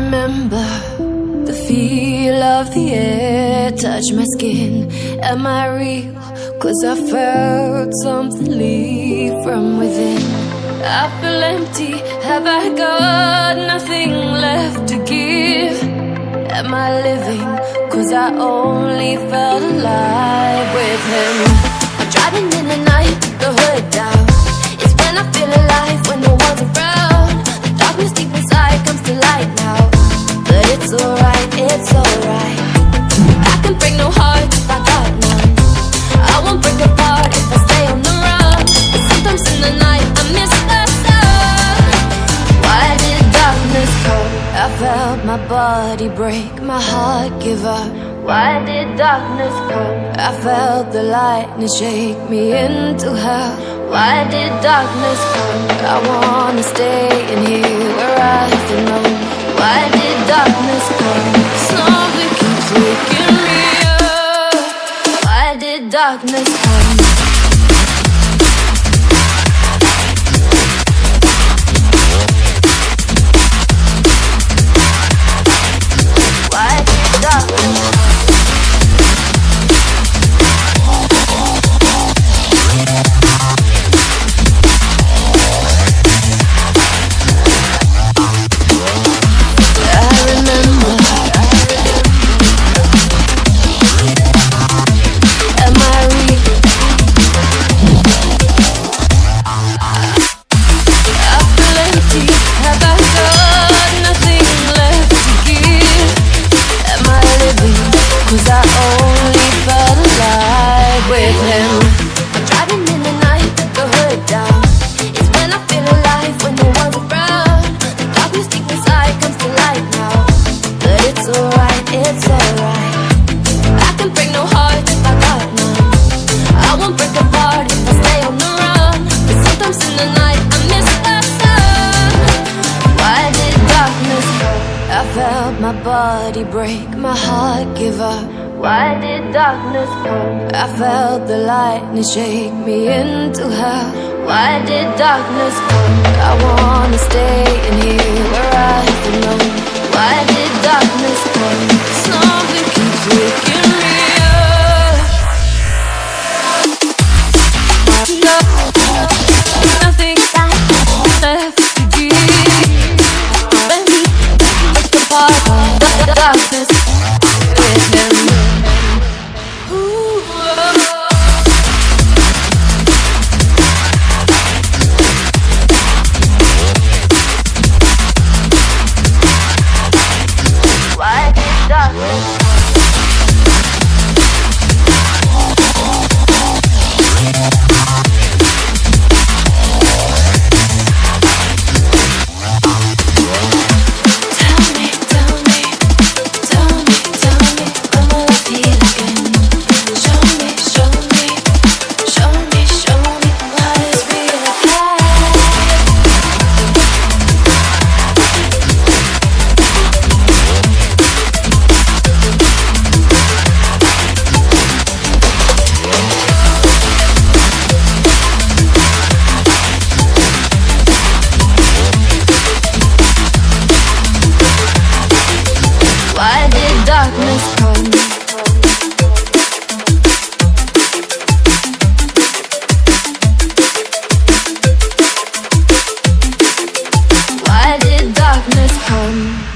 remember the feel of the air touch my skin. Am I real? 'Cause I felt something leave from within. I feel empty, have I got nothing left to give? Am I living? 'Cause I only felt alive with him. I'm driving in the night, the hood down. It's when I feel alive, when no one's around. The darkness deep inside comes to light now. But it's alright, it's alright. I can break no heart if I got none. I won't break apart if I stay on the run. But sometimes in the night I miss the sun. Why did darkness come? I felt my body break, my heart give up. Why did darkness come? I felt the lightning shake me into hell. Why did darkness come? I wanna stay in here where I belong. Why did darkness come? Something keeps waking me up. Why did darkness come? Why did darkness come? Break, my heart give up. Why did darkness come? I felt the lightning shake me into hell. Why did darkness come? I wanna stay in here where I belong. Why did darkness come? Something keeps waking me up. Nothing left to give. When we break apart, the darkness with him. Why did darkness come?